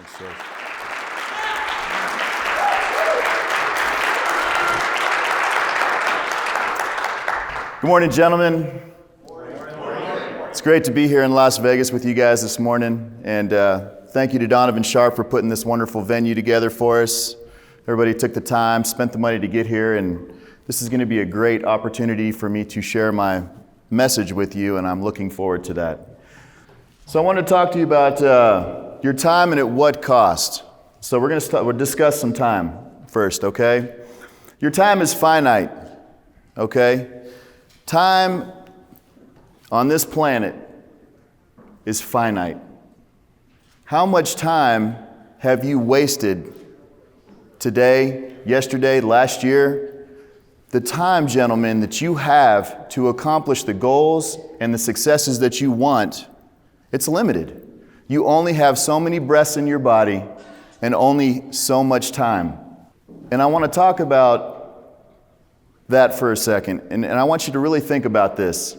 Thanks, sir. Good morning, gentlemen. It's great to be here in Las Vegas with you guys this morning, and thank you to Donovan Sharp for putting this wonderful venue together for us. Everybody took the time, spent the money to get here, and this is going to be a great opportunity for me to share my message with you, and I'm looking forward to that. So I want to talk to you about your time and at what cost. So we'll discuss some time first, okay? Your time is finite, okay? Time on this planet is finite. How much time have you wasted today, yesterday, last year? The time, gentlemen, that you have to accomplish the goals and the successes that you want, it's limited. You only have so many breaths in your body and only so much time. And I want to talk about that for a second, and I want you to really think about this.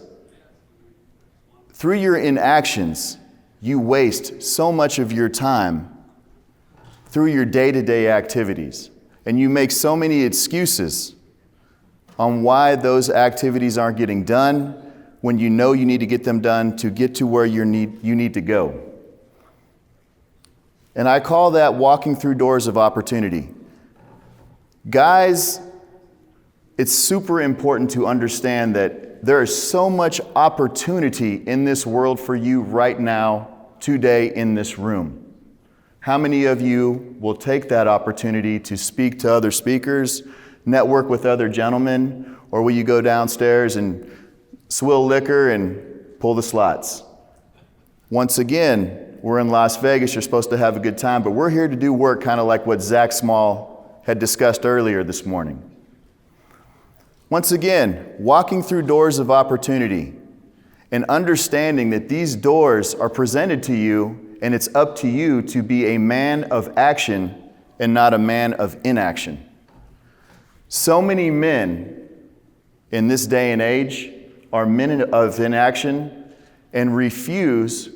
Through your inactions, you waste so much of your time through your day-to-day activities, and you make so many excuses on why those activities aren't getting done when you know you need to get them done to get to where you need to go. And I call that walking through doors of opportunity. Guys, it's super important to understand that there is so much opportunity in this world for you right now, today, in this room. How many of you will take that opportunity to speak to other speakers, network with other gentlemen, or will you go downstairs and swill liquor and pull the slots? Once again, we're in Las Vegas, you're supposed to have a good time, but we're here to do work kind of like what Zach Small had discussed earlier this morning. Once again, walking through doors of opportunity and understanding that these doors are presented to you and it's up to you to be a man of action and not a man of inaction. So many men in this day and age are men of inaction and refuse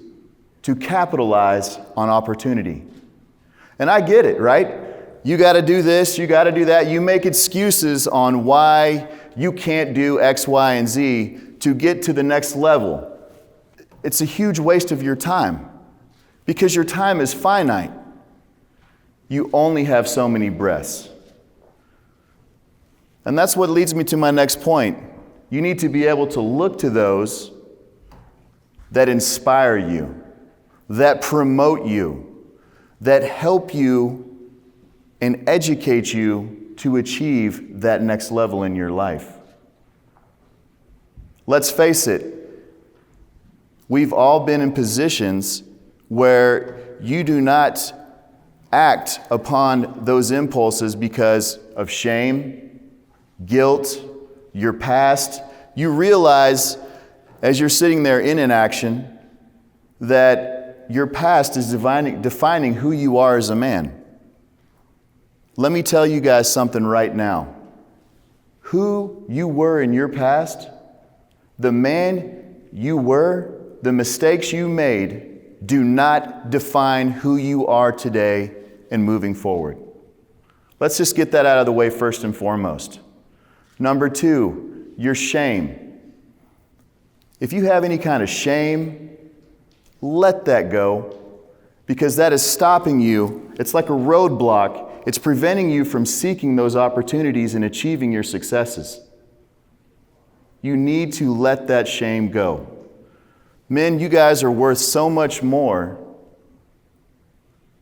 to capitalize on opportunity. And I get it, right? You got to do this, you got to do that. You make excuses on why you can't do X, Y, and Z to get to the next level. It's a huge waste of your time because your time is finite. You only have so many breaths. And that's what leads me to my next point. You need to be able to look to those that inspire you, that promote you, that help you and educate you to achieve that next level in your life. Let's face it, we've all been in positions where you do not act upon those impulses because of shame, guilt, your past. You realize as you're sitting there in inaction that your past is defining who you are as a man. Let me tell you guys something right now. Who you were in your past, the man you were, the mistakes you made do not define who you are today and moving forward. Let's just get that out of the way first and foremost. Number 2, your shame. If you have any kind of shame, let that go because that is stopping you. It's like a roadblock. It's preventing you from seeking those opportunities and achieving your successes. You need to let that shame go. Men, you guys are worth so much more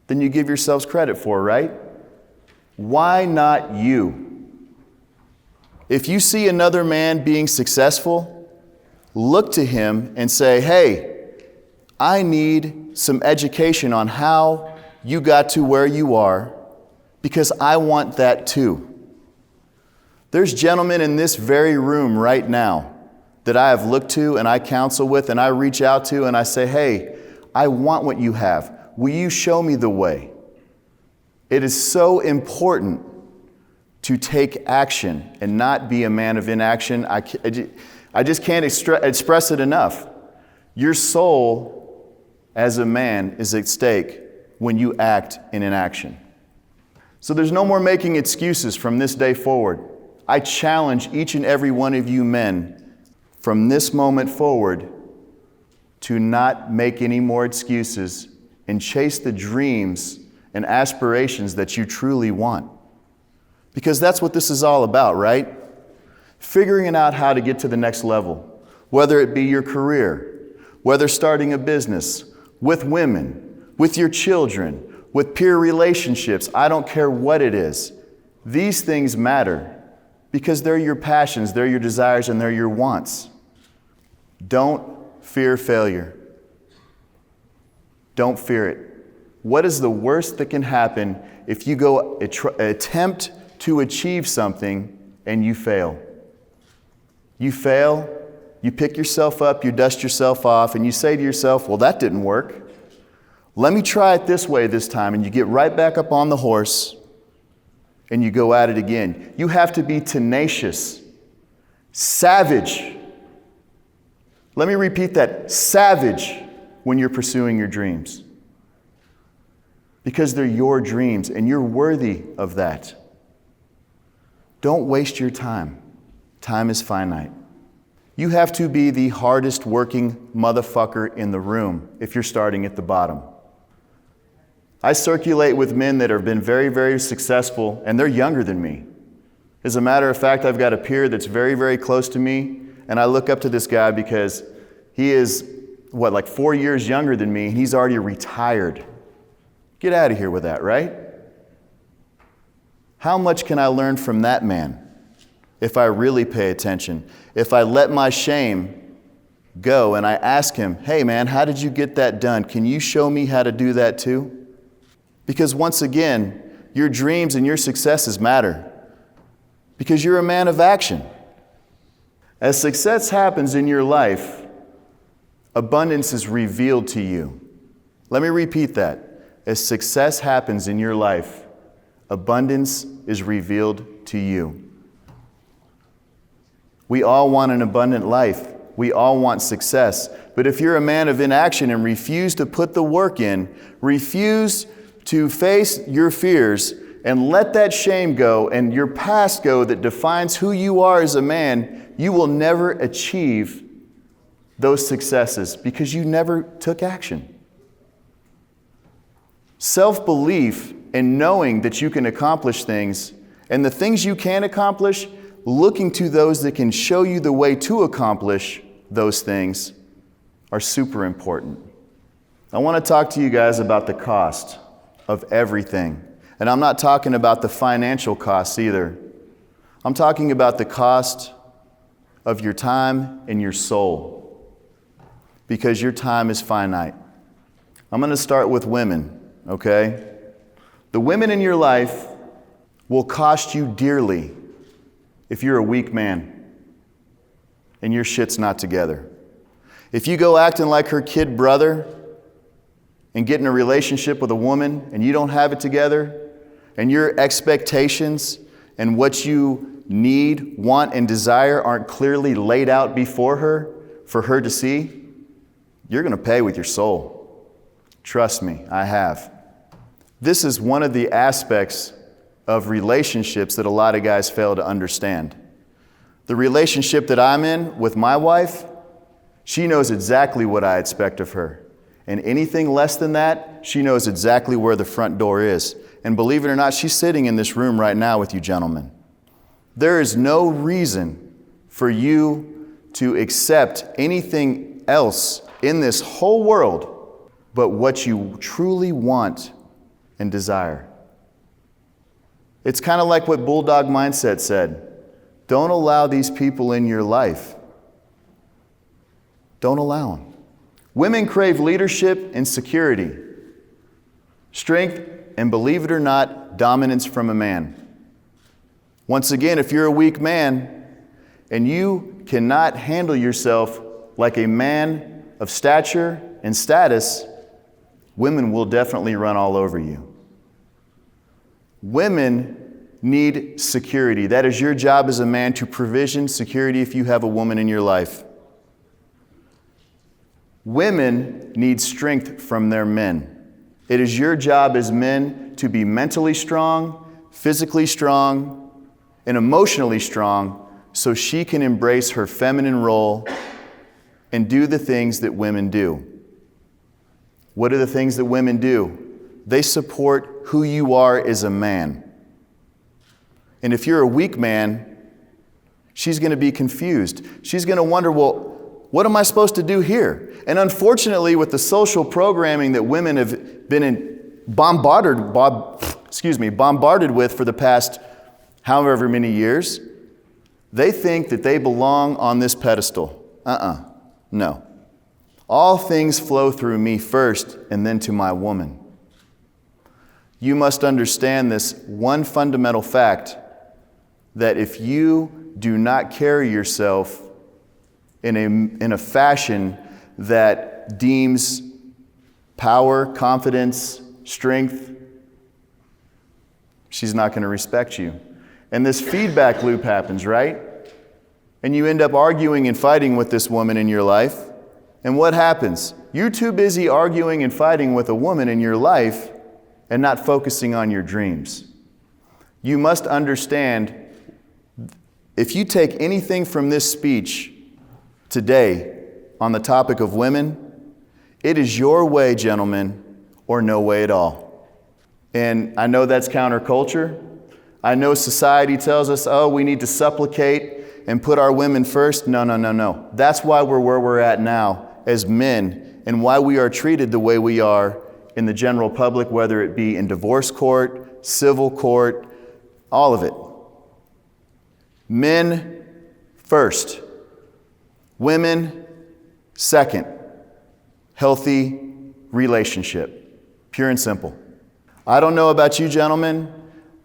than you give yourselves credit for, right? Why not you? If you see another man being successful, look to him and say, hey, I need some education on how you got to where you are, because I want that too. There's gentlemen in this very room right now that I have looked to and I counsel with and I reach out to and I say, hey, I want what you have. Will you show me the way? It is so important to take action and not be a man of inaction. I just can't express it enough. Your soul as a man is at stake when you act in inaction. So there's no more making excuses from this day forward. I challenge each and every one of you men from this moment forward to not make any more excuses and chase the dreams and aspirations that you truly want. Because that's what this is all about, right? Figuring out how to get to the next level, whether it be your career, whether starting a business, with women, with your children, with peer relationships, I don't care what it is. These things matter because they're your passions, they're your desires, and they're your wants. Don't fear failure. Don't fear it. What is the worst that can happen if you go attempt to achieve something and you fail? You fail, you pick yourself up, you dust yourself off, and you say to yourself, well, that didn't work. Let me try it this way this time, and you get right back up on the horse and you go at it again. You have to be tenacious, savage. Let me repeat that, savage when you're pursuing your dreams. Because they're your dreams and you're worthy of that. Don't waste your time. Time is finite. You have to be the hardest working motherfucker in the room if you're starting at the bottom. I circulate with men that have been very, very successful, and they're younger than me. As a matter of fact, I've got a peer that's very, very close to me, and I look up to this guy because he is, like 4 years younger than me, and he's already retired. Get out of here with that, right? How much can I learn from that man if I really pay attention? If I let my shame go and I ask him, hey man, how did you get that done? Can you show me how to do that too? Because once again, your dreams and your successes matter. Because you're a man of action. As success happens in your life, abundance is revealed to you. Let me repeat that. As success happens in your life, abundance is revealed to you. We all want an abundant life. We all want success. But if you're a man of inaction and refuse to put the work in, refuse to face your fears and let that shame go and your past go that defines who you are as a man, you will never achieve those successes because you never took action. Self-belief and knowing that you can accomplish things, and the things you can accomplish, looking to those that can show you the way to accomplish those things, are super important. I want to talk to you guys about the cost of everything. And I'm not talking about the financial costs either. I'm talking about the cost of your time and your soul. Because your time is finite. I'm going to start with women, okay? The women in your life will cost you dearly if you're a weak man and your shit's not together. If you go acting like her kid brother and get in a relationship with a woman and you don't have it together, and your expectations and what you need, want, and desire aren't clearly laid out before her for her to see, you're going to pay with your soul. Trust me, I have. This is one of the aspects of relationships that a lot of guys fail to understand. The relationship that I'm in with my wife, she knows exactly what I expect of her. And anything less than that, she knows exactly where the front door is. And believe it or not, she's sitting in this room right now with you gentlemen. There is no reason for you to accept anything else in this whole world but what you truly want and desire. It's kind of like what Bulldog Mindset said. Don't allow these people in your life. Don't allow them. Women crave leadership and security, strength, and believe it or not, dominance from a man. Once again, if you're a weak man and you cannot handle yourself like a man of stature and status, women will definitely run all over you. Women need security. That is your job as a man, to provision security if you have a woman in your life. Women need strength from their men. It is your job as men to be mentally strong, physically strong, and emotionally strong so she can embrace her feminine role and do the things that women do. What are the things that women do? They support who you are as a man. And if you're a weak man, she's going to be confused. She's going to wonder, well, what am I supposed to do here? And unfortunately, with the social programming that women have been bombarded with for the past however many years, they think that they belong on this pedestal. No. All things flow through me first and then to my woman. You must understand this one fundamental fact, that if you do not carry yourself in a fashion that deems power, confidence, strength, she's not going to respect you. And this feedback loop happens, right? And you end up arguing and fighting with this woman in your life. And what happens? You're too busy arguing and fighting with a woman in your life and not focusing on your dreams. You must understand, if you take anything from this speech today on the topic of women, it is your way, gentlemen, or no way at all. And I know that's counterculture. I know society tells us, oh, we need to supplicate and put our women first. No. That's why we're where we're at now as men, and why we are treated the way we are in the general public, whether it be in divorce court, civil court, all of it. Men first. Women second. Healthy relationship. Pure and simple. I don't know about you gentlemen,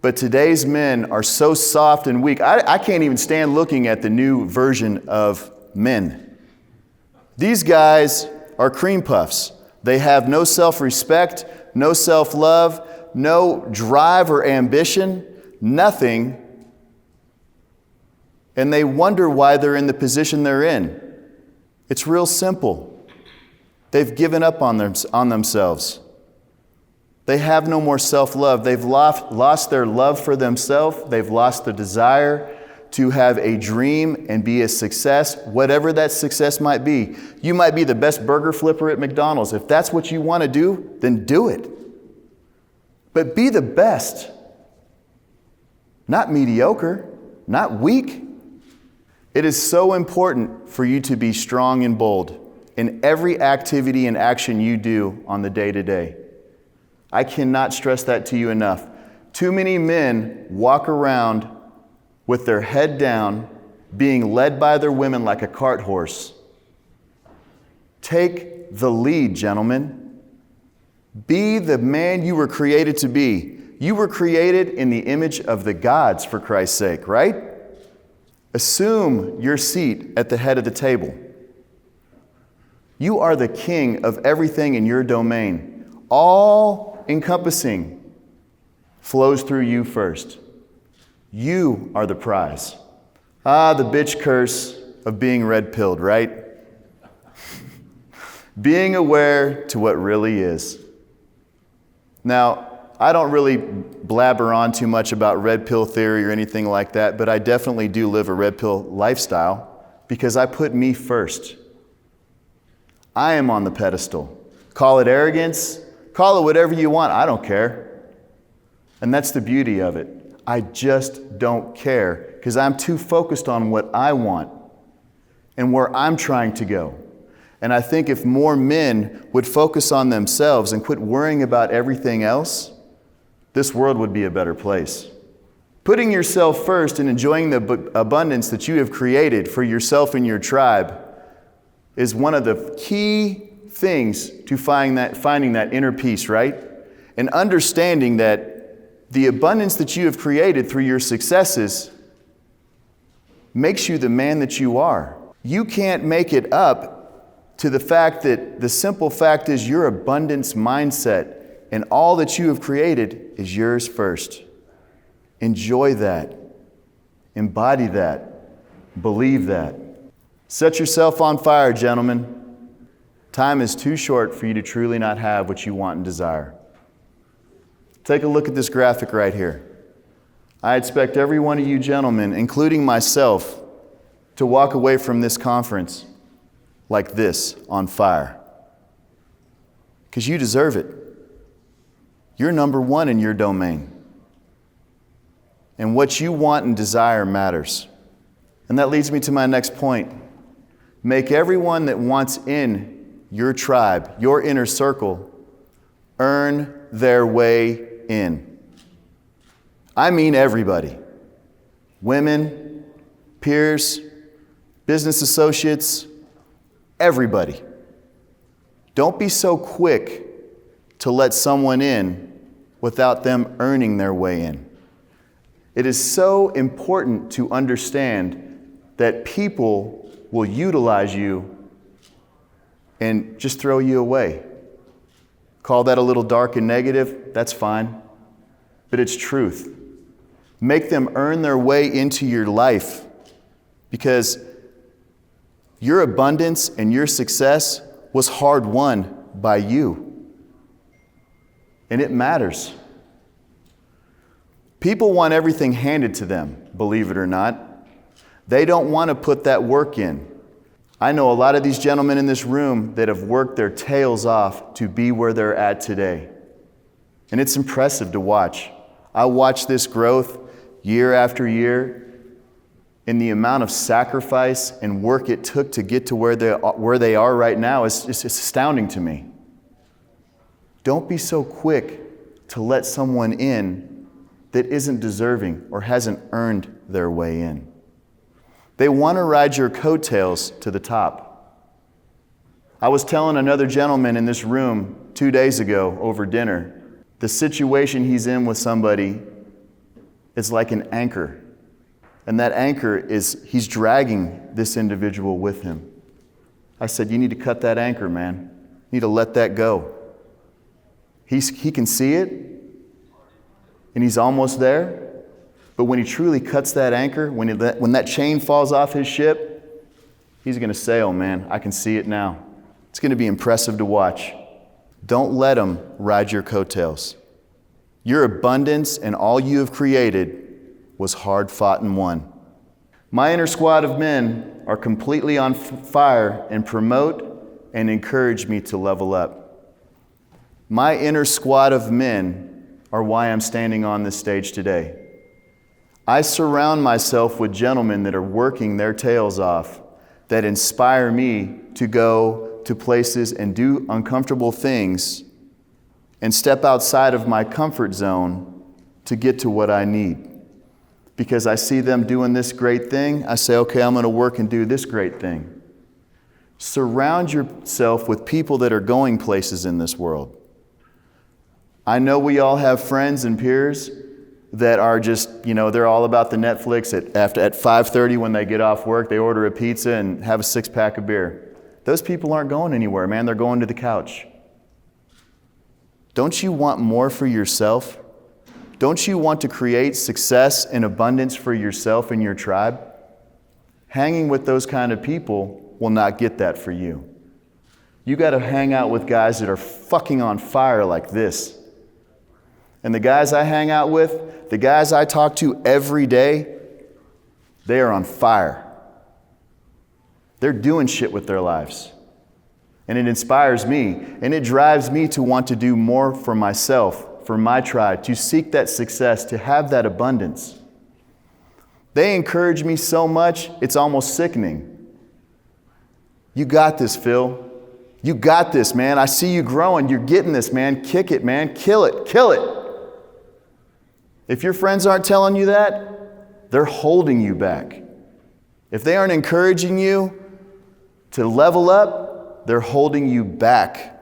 but today's men are so soft and weak. I can't even stand looking at the new version of men. These guys are cream puffs. They have no self-respect, no self-love, no drive or ambition, nothing. And they wonder why they're in the position they're in. It's real simple. They've given up on themselves. They have no more self-love. They've lost their love for themselves. They've lost the desire to have a dream and be a success, whatever that success might be. You might be the best burger flipper at McDonald's. If that's what you want to do, then do it. But be the best. Not mediocre, not weak. It is so important for you to be strong and bold in every activity and action you do on the day-to-day. I cannot stress that to you enough. Too many men walk around with their head down, being led by their women like a cart horse. Take the lead, gentlemen. Be the man you were created to be. You were created in the image of the gods, for Christ's sake, right? Assume your seat at the head of the table. You are the king of everything in your domain. All encompassing flows through you first. You are the prize. The bitch curse of being red-pilled, right? Being aware to what really is. Now, I don't really blabber on too much about red pill theory or anything like that, but I definitely do live a red pill lifestyle because I put me first. I am on the pedestal. Call it arrogance, call it whatever you want, I don't care. And that's the beauty of it. I just don't care because I'm too focused on what I want and where I'm trying to go. And I think if more men would focus on themselves and quit worrying about everything else, this world would be a better place. Putting yourself first and enjoying the abundance that you have created for yourself and your tribe is one of the key things to finding that inner peace, right? And understanding that the abundance that you have created through your successes makes you the man that you are. You can't make it up to the fact that the simple fact is your abundance mindset and all that you have created is yours first. Enjoy that. Embody that. Believe that. Set yourself on fire, gentlemen. Time is too short for you to truly not have what you want and desire. Take a look at this graphic right here. I expect every one of you gentlemen, including myself, to walk away from this conference like this, on fire. Because you deserve it. You're number one in your domain. And what you want and desire matters. And that leads me to my next point. Make everyone that wants in your tribe, your inner circle, earn their way in. I mean everybody. Women, peers, business associates, everybody. Don't be so quick to let someone in without them earning their way in. It is so important to understand that people will utilize you and just throw you away. Call that a little dark and negative, that's fine. But it's truth. Make them earn their way into your life, because your abundance and your success was hard won by you. And it matters. People want everything handed to them, believe it or not. They don't want to put that work in. I know a lot of these gentlemen in this room that have worked their tails off to be where they're at today. And it's impressive to watch. I watch this growth year after year, and the amount of sacrifice and work it took to get to where they are right now is just astounding to me. Don't be so quick to let someone in that isn't deserving or hasn't earned their way in. They want to ride your coattails to the top. I was telling another gentleman in this room 2 days ago over dinner, the situation he's in with somebody is like an anchor. And that anchor is, he's dragging this individual with him. I said, you need to cut that anchor, man. You need to let that go. He can see it, and he's almost there. But when he truly cuts that anchor, when that chain falls off his ship, he's going to sail, man. I can see it now. It's going to be impressive to watch. Don't let him ride your coattails. Your abundance and all you have created was hard fought and won. My inner squad of men are completely on fire and promote and encourage me to level up. My inner squad of men are why I'm standing on this stage today. I surround myself with gentlemen that are working their tails off, that inspire me to go to places and do uncomfortable things and step outside of my comfort zone to get to what I need. Because I see them doing this great thing, I say, okay, I'm going to work and do this great thing. Surround yourself with people that are going places in this world. I know we all have friends and peers that are just, they're all about the Netflix. At 5:30 when they get off work, they order a pizza and have a 6-pack of beer. Those people aren't going anywhere, man. They're going to the couch. Don't you want more for yourself? Don't you want to create success and abundance for yourself and your tribe? Hanging with those kind of people will not get that for you. You got to hang out with guys that are fucking on fire like this. And the guys I hang out with, the guys I talk to every day, they are on fire. They're doing shit with their lives. And it inspires me, and it drives me to want to do more for myself, for my tribe, to seek that success, to have that abundance. They encourage me so much, it's almost sickening. You got this, Phil. You got this, man. I see you growing. You're getting this, man. Kick it, man. Kill it. Kill it. If your friends aren't telling you that, they're holding you back. If they aren't encouraging you to level up, they're holding you back.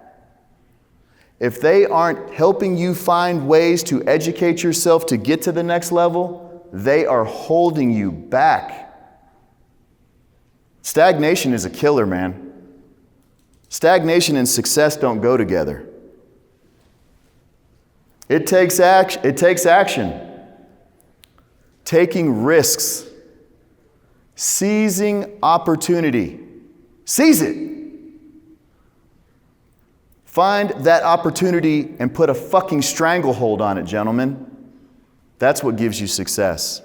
If they aren't helping you find ways to educate yourself to get to the next level, they are holding you back. Stagnation is a killer, man. Stagnation and success don't go together. It takes action. Taking risks. Seizing opportunity. Seize it. Find that opportunity and put a fucking stranglehold on it, gentlemen. That's what gives you success.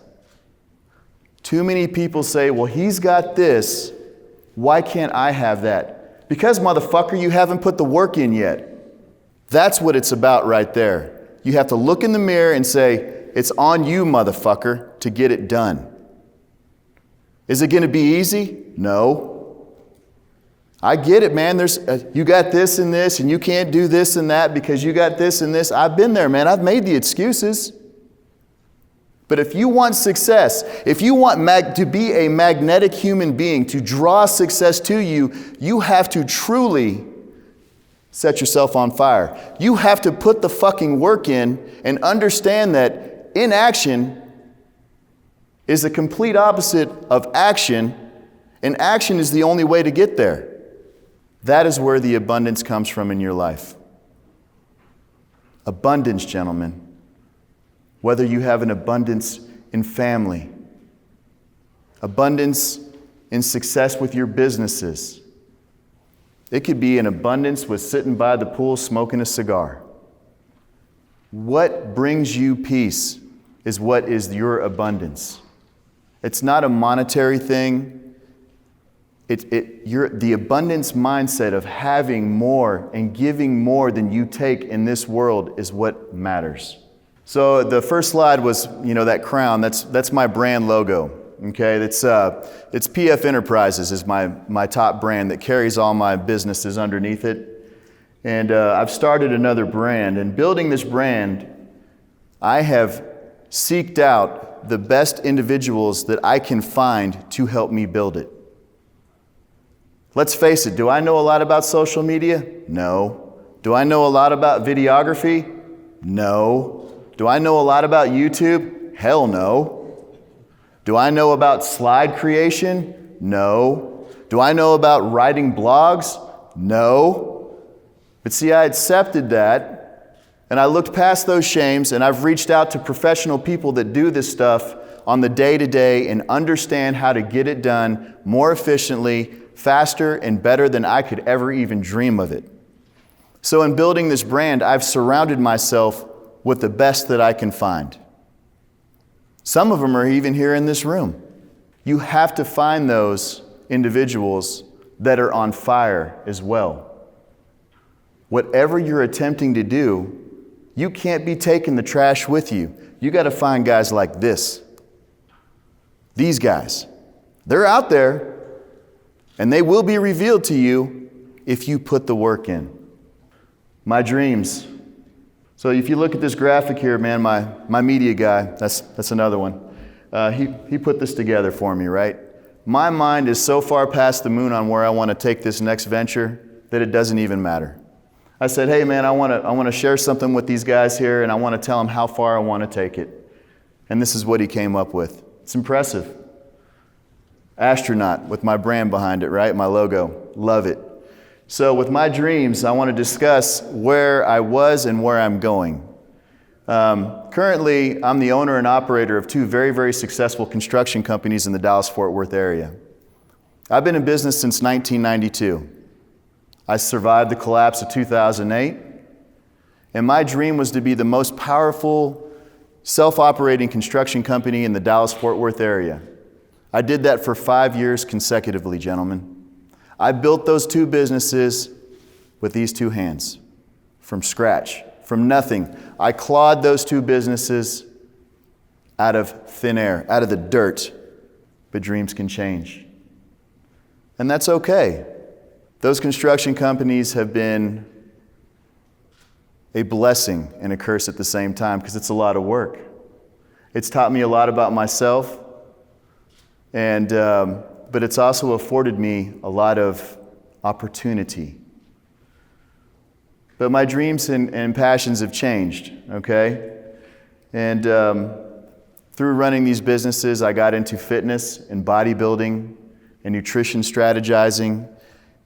Too many people say, well, he's got this. Why can't I have that? Because, motherfucker, you haven't put the work in yet. That's what it's about right there. You have to look in the mirror and say, it's on you, motherfucker, to get it done. Is it going to be easy? No. I get it, man. You got this and this, and you can't do this and that because you got this and this. I've been there, man. I've made the excuses. But if you want success, if you want to be a magnetic human being, to draw success to you, you have to truly set yourself on fire. You have to put the fucking work in and understand that inaction is the complete opposite of action, and action is the only way to get there. That is where the abundance comes from in your life. Abundance, gentlemen. Whether you have an abundance in family, abundance in success with your businesses. It could be an abundance with sitting by the pool smoking a cigar. What brings you peace is what is your abundance. It's not a monetary thing. The abundance mindset of having more and giving more than you take in this world is what matters. So the first slide was, that crown. That's my brand logo. Okay, it's PF Enterprises is my top brand that carries all my businesses underneath it. And I've started another brand. And building this brand, I have seeked out the best individuals that I can find to help me build it. Let's face it, do I know a lot about social media? No. Do I know a lot about videography? No. Do I know a lot about YouTube? Hell no. Do I know about slide creation? No. Do I know about writing blogs? No. But see, I accepted that, and I looked past those shames, and I've reached out to professional people that do this stuff on the day-to-day and understand how to get it done more efficiently, faster, and better than I could ever even dream of it. So in building this brand, I've surrounded myself with the best that I can find. Some of them are even here in this room. You have to find those individuals that are on fire as well. Whatever you're attempting to do, you can't be taking the trash with you. You got to find guys like this. These guys. They're out there, and they will be revealed to you if you put the work in. My dreams. So if you look at this graphic here, man, my media guy, that's another one. He put this together for me, right? My mind is so far past the moon on where I want to take this next venture that it doesn't even matter. I said, hey man, I want to share something with these guys here, and I want to tell them how far I want to take it. And this is what he came up with. It's impressive. Astronaut with my brand behind it, right? My logo. Love it. So with my dreams, I want to discuss where I was and where I'm going. Currently, I'm the owner and operator of two very, very successful construction companies in the Dallas-Fort Worth area. I've been in business since 1992. I survived the collapse of 2008, and my dream was to be the most powerful, self-operating construction company in the Dallas-Fort Worth area. I did that for 5 years consecutively, gentlemen. I built those two businesses with these two hands, from scratch, from nothing. I clawed those two businesses out of thin air, out of the dirt. But dreams can change. And that's okay. Those construction companies have been a blessing and a curse at the same time because it's a lot of work. It's taught me a lot about myself, but it's also afforded me a lot of opportunity. But my dreams and passions have changed, okay? And through running these businesses, I got into fitness and bodybuilding and nutrition strategizing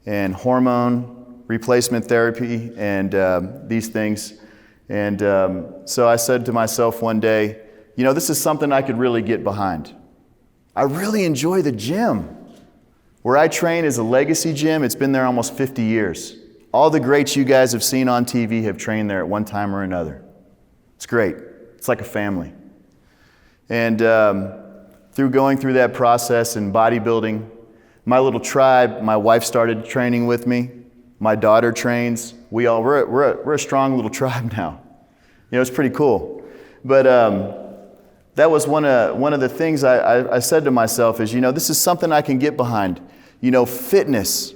and hormone replacement therapy and these things. And so I said to myself one day, this is something I could really get behind. I really enjoy the gym. Where I train is a legacy gym. It's been there almost 50 years. All the greats you guys have seen on TV have trained there at one time or another. It's great. It's like a family. And through going through that process in bodybuilding, my little tribe, my wife started training with me. My daughter trains. We're a strong little tribe now. You know, it's pretty cool. But that was one of the things I said to myself is, you know, this is something I can get behind. You know, fitness,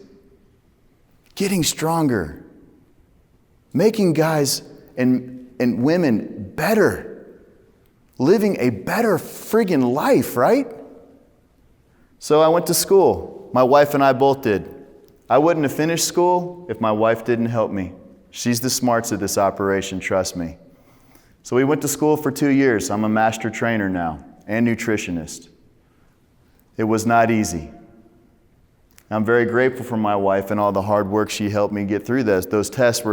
getting stronger, making guys and women better, living a better friggin' life, right? So I went to school. My wife and I both did. I wouldn't have finished school if my wife didn't help me. She's the smarts of this operation, trust me. So we went to school for 2 years. I'm a master trainer now and nutritionist. It was not easy. I'm very grateful for my wife and all the hard work she helped me get through this. Those tests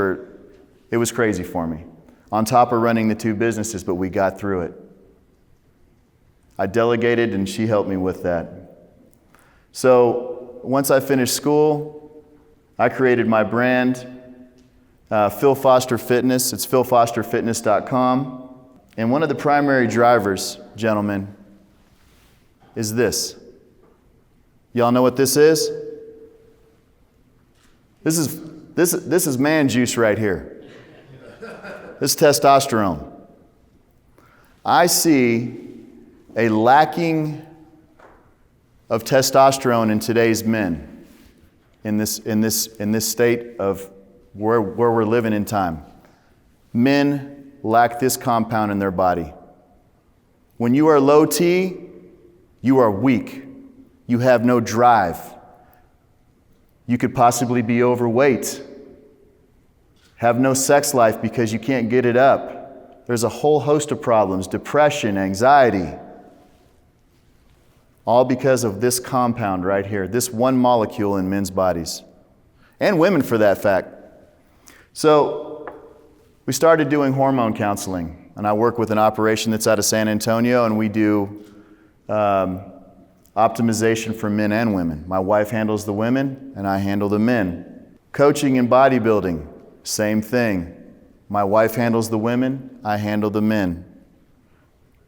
it was crazy for me. On top of running the 2 businesses, but we got through it. I delegated and she helped me with that. So once I finished school, I created my brand, Phil Foster Fitness. It's philfosterfitness.com. And one of the primary drivers, gentlemen, is this. Y'all know what this is? This is man juice right here. This is testosterone. I see a lacking of testosterone in today's men in this state of where we're living in time. Men lack this compound in their body. When you are low T, you are weak. You have no drive. You could possibly be overweight. Have no sex life because you can't get it up. There's a whole host of problems, depression, anxiety. All because of this compound right here, this one molecule in men's bodies. And women for that fact. So we started doing hormone counseling. And I work with an operation that's out of San Antonio, and we do optimization for men and women. My wife handles the women, and I handle the men. Coaching and bodybuilding, same thing. My wife handles the women, I handle the men.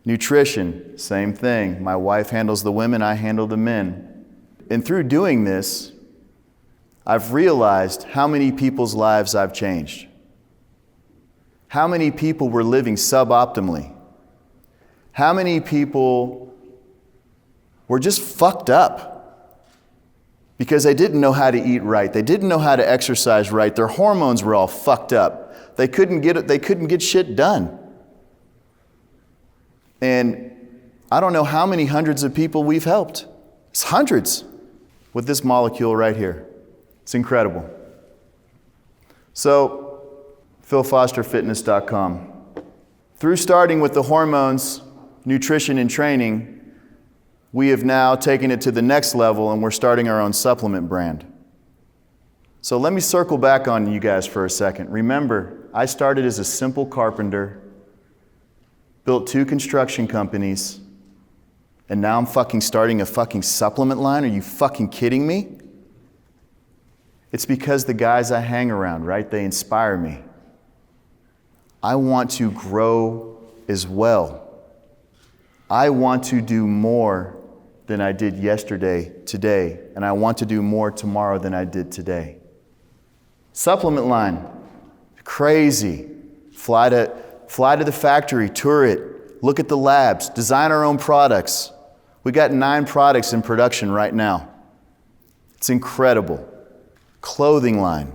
Nutrition, same thing. My wife handles the women, I handle the men. And through doing this, I've realized how many people's lives I've changed. How many people were living suboptimally. How many people were just fucked up because they didn't know how to eat right. They didn't know how to exercise right. Their hormones were all fucked up. They couldn't get shit done. And I don't know how many hundreds of people we've helped. It's hundreds with this molecule right here. It's incredible. So, philfosterfitness.com. Through starting with the hormones, nutrition, and training, we have now taken it to the next level and we're starting our own supplement brand. So let me circle back on you guys for a second. Remember, I started as a simple carpenter, built 2 construction companies, and now I'm fucking starting a fucking supplement line? Are you fucking kidding me? It's because the guys I hang around, right? They inspire me. I want to grow as well. I want to do more than I did yesterday, today, and I want to do more tomorrow than I did today. Supplement line, crazy. Fly to the factory, tour it, look at the labs, design our own products. We got 9 products in production right now. It's incredible. Clothing line.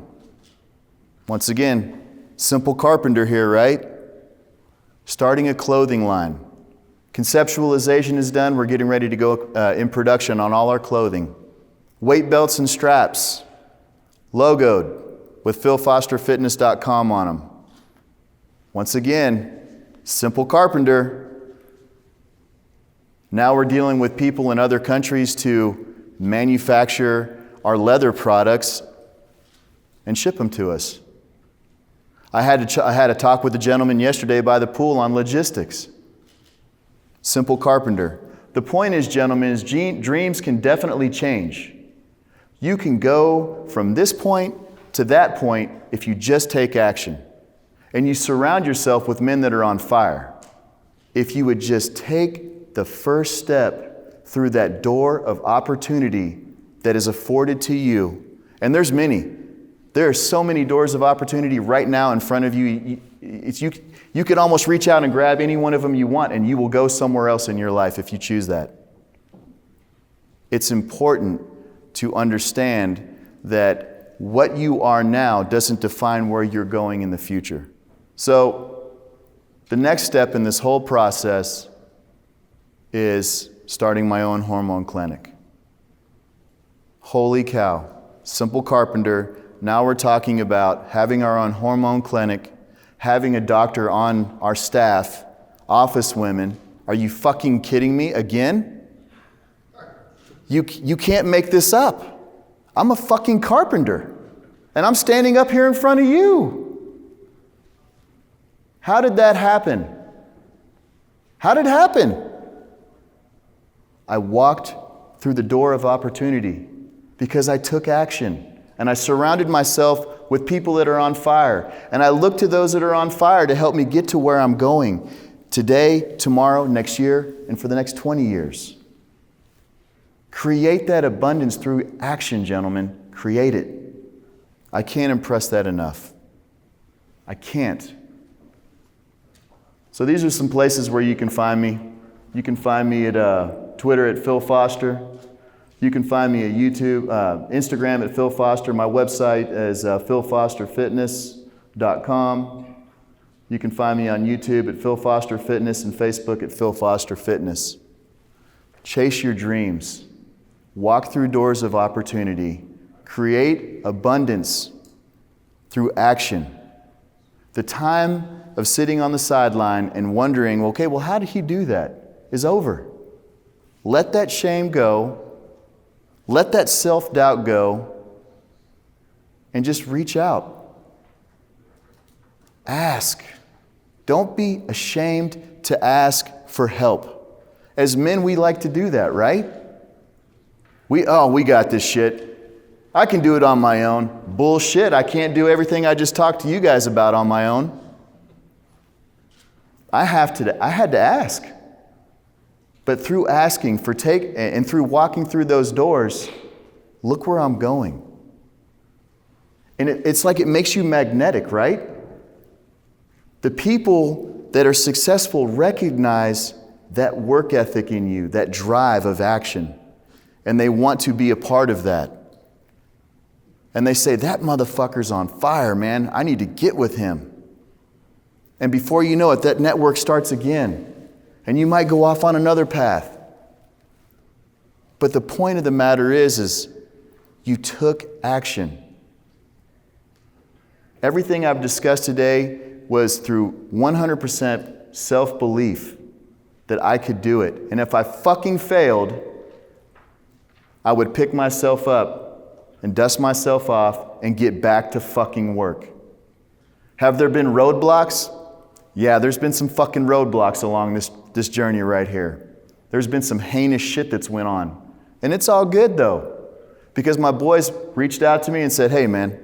Once again, simple carpenter here, right? Starting a clothing line. Conceptualization is done. We're getting ready to go in production on all our clothing. Weight belts and straps, logoed with philfosterfitness.com on them. Once again, simple carpenter. Now we're dealing with people in other countries to manufacture our leather products and ship them to us. I had a talk with a gentleman yesterday by the pool on logistics. Simple carpenter. The point is, gentlemen, is dreams can definitely change. You can go from this point to that point if you just take action and you surround yourself with men that are on fire. If you would just take the first step through that door of opportunity that is afforded to you, and there's many. There are so many doors of opportunity right now in front of you. You could almost reach out and grab any one of them you want, and you will go somewhere else in your life if you choose that. It's important to understand that what you are now doesn't define where you're going in the future. So, the next step in this whole process is starting my own hormone clinic. Holy cow. Simple carpenter. Now we're talking about having our own hormone clinic, having a doctor on our staff, office women. Are you fucking kidding me again? You can't make this up. I'm a fucking carpenter, and I'm standing up here in front of you. How did that happen? How did it happen? I walked through the door of opportunity because I took action. And I surrounded myself with people that are on fire. And I look to those that are on fire to help me get to where I'm going today, tomorrow, next year, and for the next 20 years. Create that abundance through action, gentlemen. Create it. I can't impress that enough. I can't. So these are some places where you can find me. You can find me at Twitter at Phil Foster. You can find me at YouTube, Instagram at Phil Foster. My website is philfosterfitness.com. You can find me on YouTube at Phil Foster Fitness and Facebook at Phil Foster Fitness. Chase your dreams. Walk through doors of opportunity. Create abundance through action. The time of sitting on the sideline and wondering, okay, well, how did he do that? Is over. Let that shame go. Let that self-doubt go and just reach out. Ask. Don't be ashamed to ask for help. As men, we like to do that, right? We got this shit. I can do it on my own. Bullshit, I can't do everything I just talked to you guys about on my own. I had to ask. But through asking and through walking through those doors, look where I'm going. And it's like it makes you magnetic, right? The people that are successful recognize that work ethic in you, that drive of action, and they want to be a part of that. And they say, that motherfucker's on fire, man. I need to get with him. And before you know it, that network starts again. And you might go off on another path. But the point of the matter is you took action. Everything I've discussed today was through 100% self-belief that I could do it. And if I fucking failed, I would pick myself up and dust myself off and get back to fucking work. Have there been roadblocks? Yeah, there's been some fucking roadblocks along this journey right here. There's been some heinous shit that's went on. And it's all good though, because my boys reached out to me and said, hey man,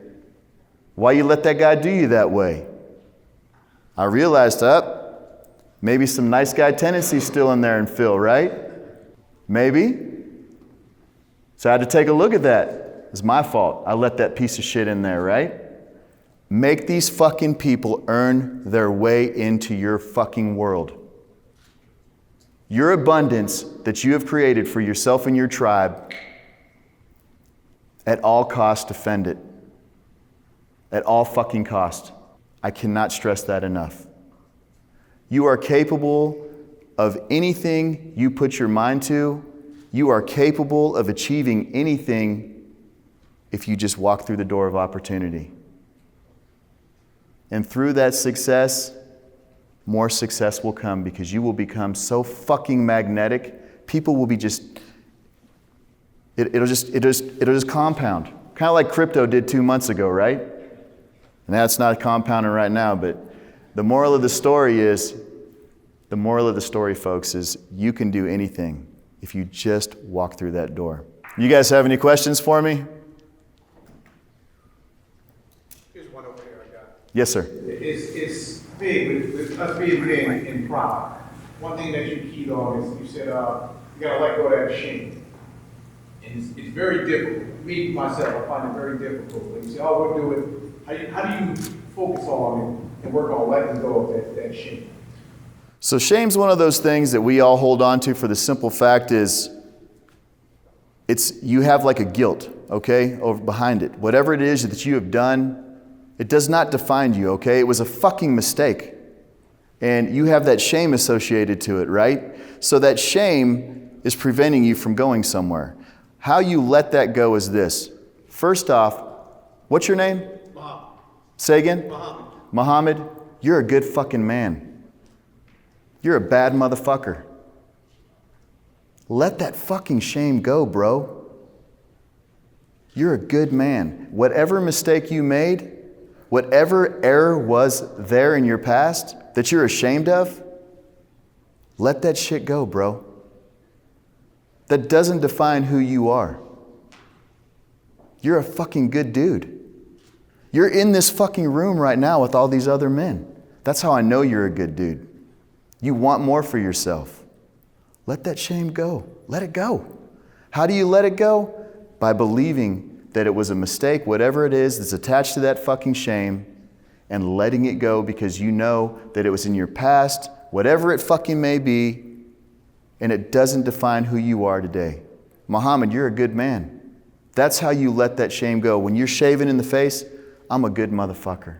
why you let that guy do you that way? I realized, maybe some nice guy tendencies still in there in Phil, right? Maybe. So I had to take a look at that. It's my fault. I let that piece of shit in there, right? Make these fucking people earn their way into your fucking world. Your abundance that you have created for yourself and your tribe, at all costs defend it. At all fucking cost. I cannot stress that enough. You are capable of anything you put your mind to. You are capable of achieving anything if you just walk through the door of opportunity. And through that success, more success will come because you will become so fucking magnetic. People will be it'll just compound. Kind of like crypto did 2 months ago, right? And that's not compounding right now, but the moral of the story, folks, is you can do anything if you just walk through that door. You guys have any questions for me? Yes, sir. It's big with us being in pride. One thing that you keyed on is you said you gotta let go of that shame. And it's very difficult. Me, myself, I find it very difficult. When you say, oh, we're doing, how do you focus on it and work on letting go of that shame? So shame's one of those things that we all hold on to for the simple fact is you have like a guilt, okay, over behind it. Whatever it is that you have done, it does not define you, okay? It was a fucking mistake. And you have that shame associated to it, right? So that shame is preventing you from going somewhere. How you let that go is this. First off, what's your name? Muhammad. Say again? Muhammad. Muhammad, you're a good fucking man. You're a bad motherfucker. Let that fucking shame go, bro. You're a good man. Whatever mistake you made, whatever error was there in your past that you're ashamed of, let that shit go, bro. That doesn't define who you are. You're a fucking good dude. You're in this fucking room right now with all these other men. That's how I know you're a good dude. You want more for yourself. Let that shame go. Let it go. How do you let it go? By believing that it was a mistake, whatever it is that's attached to that fucking shame, and letting it go because you know that it was in your past, whatever it fucking may be, and it doesn't define who you are today. Muhammad, you're a good man. That's how you let that shame go. When you're shaven in the face, I'm a good motherfucker.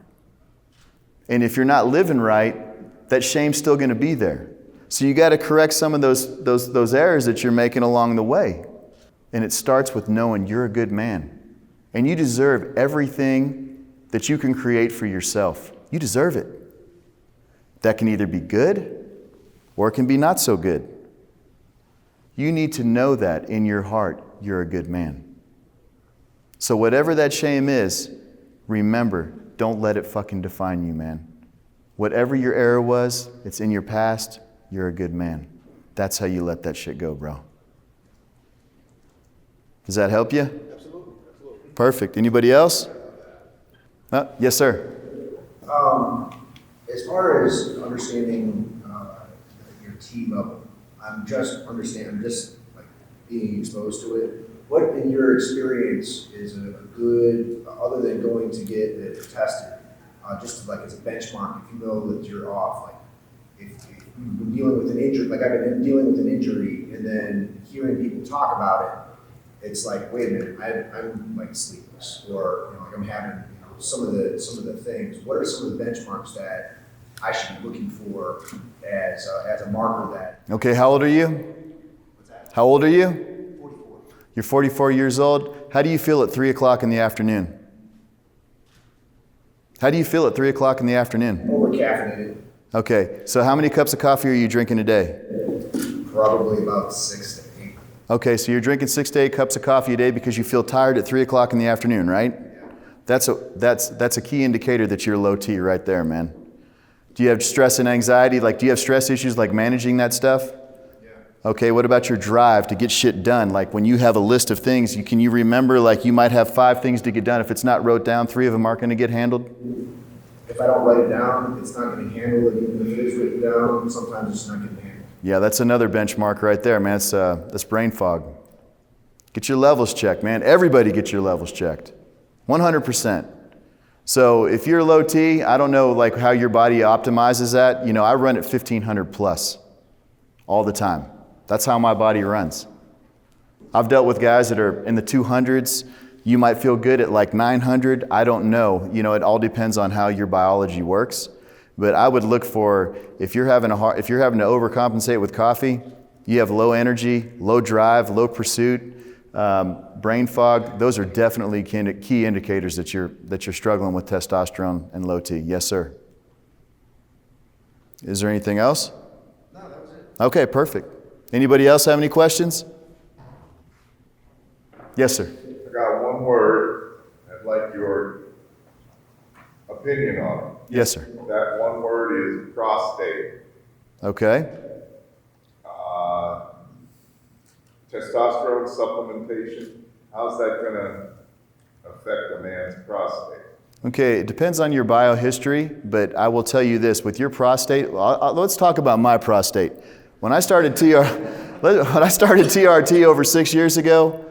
And if you're not living right, that shame's still going to be there. So you got to correct some of those errors that you're making along the way. And it starts with knowing you're a good man. And you deserve everything that you can create for yourself. You deserve it. That can either be good or it can be not so good. You need to know that in your heart you're a good man. So whatever that shame is, remember, don't let it fucking define you, man. Whatever your error was, it's in your past, you're a good man. That's how you let that shit go, bro. Does that help you? Absolutely. Perfect. Anybody else? Yes, sir. As far as understanding your team level, I'm just like being exposed to it. What, in your experience, is a good, other than going to get it tested, just like as a benchmark, if you know that you're off, like if you've been dealing with an injury, like I've been dealing with an injury, and then hearing people talk about it, it's like, wait a minute, I'm like sleepless, or like I'm having some of the things. What are some of the benchmarks that I should be looking for as a marker that? Okay, how old are you? What's that? How old are you? 44. You're 44 years old. How do you feel at 3 o'clock in the afternoon? How do you feel at 3 o'clock in the afternoon? Over caffeinated. Okay, so how many cups of coffee are you drinking a day? Probably about 6 to 8. Okay, so you're drinking 6 to 8 cups of coffee a day because you feel tired at 3 o'clock in the afternoon, right? That's a key indicator that you're low T right there, man. Do you have stress and anxiety? Like, do you have stress issues like managing that stuff? Yeah. Okay, what about your drive to get shit done? Like when you have a list of things, can you remember like you might have 5 things to get done. If it's not wrote down, 3 of them aren't going to get handled? If I don't write it down, it's not getting handled. Even if it is written down, sometimes it's not getting handled. Yeah, that's another benchmark right there, man. That's brain fog. Get your levels checked, man. Everybody get your levels checked. 100%. So if you're low T, I don't know like how your body optimizes that. You know, I run at 1500 plus all the time. That's how my body runs. I've dealt with guys that are in the 200s. You might feel good at like 900. I don't know. You know, it all depends on how your biology works. But I would look for, if you're having to overcompensate with coffee, you have low energy, low drive, low pursuit, brain fog. Those are definitely key indicators that you're struggling with testosterone and low T. Yes, sir. Is there anything else? No, that was it. Okay, perfect. Anybody else have any questions? Yes, sir. I got one word. I'd like your opinion on it. Yes, sir. That one word is prostate. Okay. Testosterone supplementation. How's that going to affect a man's prostate? Okay, it depends on your biohistory, but I will tell you this, with your prostate, let's talk about my prostate. When I started TRT over 6 years ago,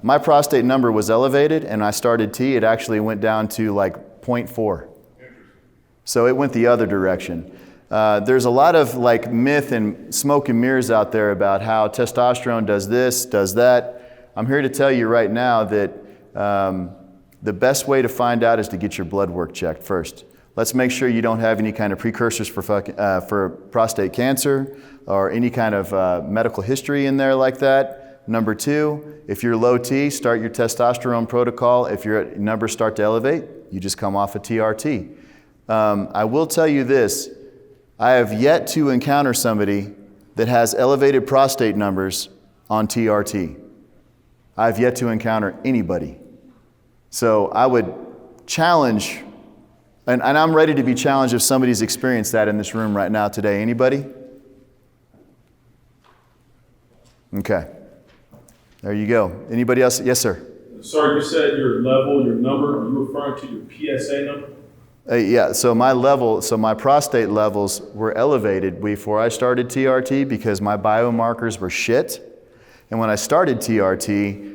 my prostate number was elevated, and I started T, it actually went down to like 0.4. So it went the other direction. There's a lot of like myth and smoke and mirrors out there about how testosterone does this, does that. I'm here to tell you right now that the best way to find out is to get your blood work checked first. Let's make sure you don't have any kind of precursors for prostate cancer or any kind of medical history in there like that. Number 2, if you're low T, start your testosterone protocol. If your numbers start to elevate, you just come off a TRT. I will tell you this, I have yet to encounter somebody that has elevated prostate numbers on TRT. I've yet to encounter anybody. So I would challenge, and I'm ready to be challenged if somebody's experienced that in this room right now today. Anybody? Okay. There you go. Anybody else? Yes, sir. Sir, you said your level, your number. Are you referring to your PSA number? Yeah, so my prostate levels were elevated before I started TRT because my biomarkers were shit. And when I started TRT,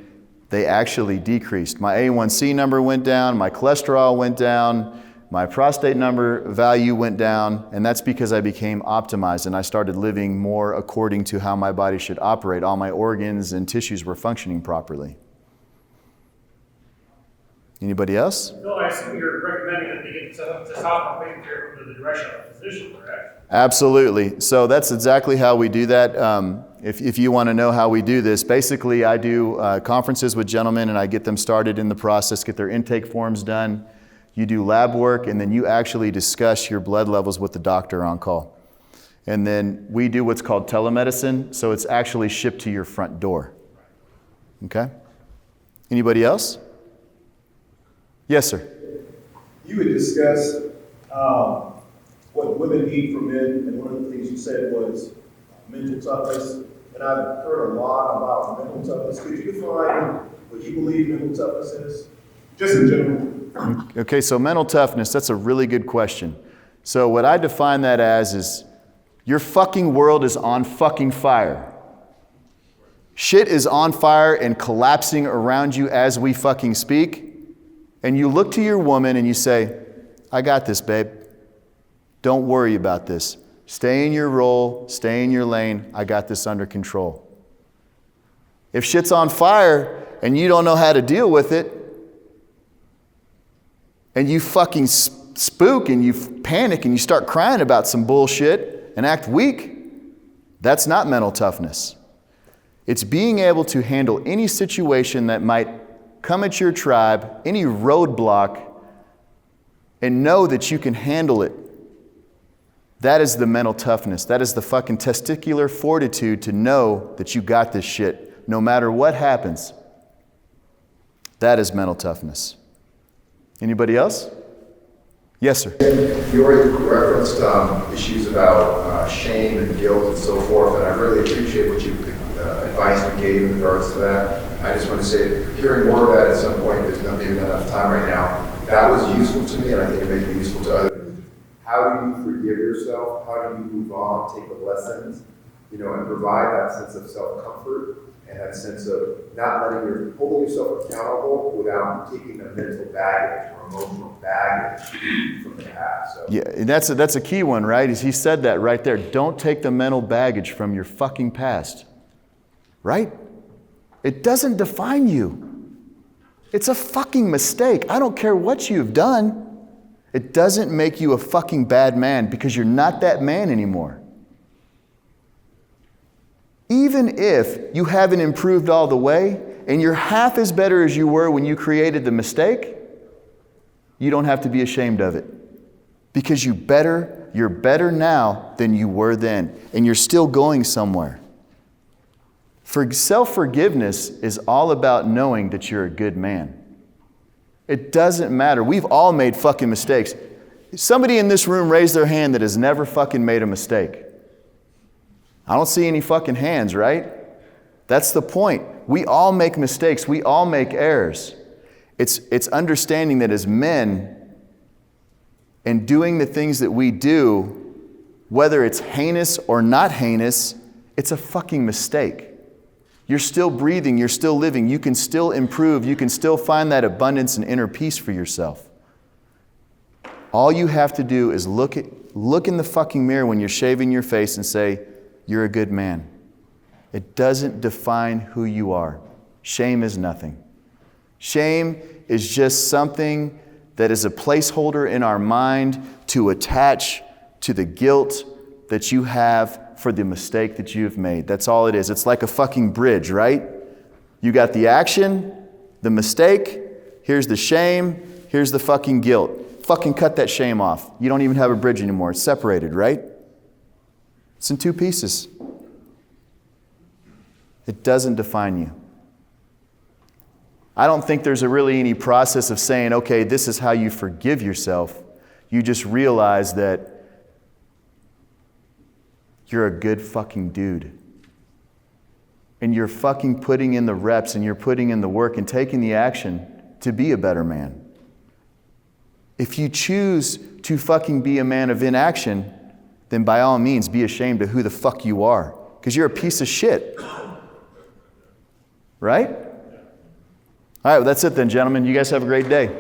they actually decreased. My A1C number went down, my cholesterol went down, my prostate number value went down, and that's because I became optimized and I started living more according to how my body should operate. All my organs and tissues were functioning properly. Anybody else? No, I assume you're recommending that they get to stop waiting here under the direction of a physician, correct? Absolutely. So that's exactly how we do that. If you want to know how we do this, basically I do conferences with gentlemen and I get them started in the process, get their intake forms done. You do lab work and then you actually discuss your blood levels with the doctor on call. And then we do what's called telemedicine, so it's actually shipped to your front door. Okay? Anybody else? Yes, sir. You had discussed what women need from men, and one of the things you said was mental toughness. And I've heard a lot about mental toughness. Could you define what you believe mental toughness is? Just in general. Okay, so mental toughness, that's a really good question. So what I define that as is your fucking world is on fucking fire. Shit is on fire and collapsing around you as we fucking speak. And you look to your woman and you say, I got this, babe. Don't worry about this. Stay in your role, stay in your lane. I got this under control. If shit's on fire and you don't know how to deal with it, and you fucking spook and you panic and you start crying about some bullshit and act weak, that's not mental toughness. It's being able to handle any situation that might come at your tribe, any roadblock, and know that you can handle it. That is the mental toughness. That is the fucking testicular fortitude to know that you got this shit no matter what happens. That is mental toughness. Anybody else? Yes, sir. You already referenced issues about shame and guilt and so forth, and I really appreciate what you advice you gave in regards to that. I just want to say, hearing more of that at some point, there's not maybe enough time right now. That was useful to me, and I think it may be useful to others. How do you forgive yourself? How do you move on, take the lessons, and provide that sense of self-comfort and that sense of not holding yourself accountable without taking the mental baggage or emotional baggage from the past. So. Yeah, and that's a key one, right? Is he said that right there. Don't take the mental baggage from your fucking past. Right? It doesn't define you. It's a fucking mistake. I don't care what you've done. It doesn't make you a fucking bad man because you're not that man anymore. Even if you haven't improved all the way and you're half as better as you were when you created the mistake, you don't have to be ashamed of it because you're better now than you were then, and you're still going somewhere. Self-forgiveness is all about knowing that you're a good man. It doesn't matter. We've all made fucking mistakes. Somebody in this room raised their hand that has never fucking made a mistake. I don't see any fucking hands, right? That's the point. We all make mistakes. We all make errors. It's understanding that as men, and doing the things that we do, whether it's heinous or not heinous, it's a fucking mistake. You're still breathing, you're still living, you can still improve, you can still find that abundance and inner peace for yourself. All you have to do is look in the fucking mirror when you're shaving your face and say, you're a good man. It doesn't define who you are. Shame is nothing. Shame is just something that is a placeholder in our mind to attach to the guilt that you have for the mistake that you've made. That's all it is. It's like a fucking bridge, right? You got the action, the mistake, here's the shame, here's the fucking guilt. Fucking cut that shame off. You don't even have a bridge anymore. It's separated, right? It's in two pieces. It doesn't define you. I don't think there's really any process of saying, okay, this is how you forgive yourself. You just realize that you're a good fucking dude. And you're fucking putting in the reps and you're putting in the work and taking the action to be a better man. If you choose to fucking be a man of inaction, then by all means be ashamed of who the fuck you are. Because you're a piece of shit. Right? All right, well, that's it then, gentlemen. You guys have a great day.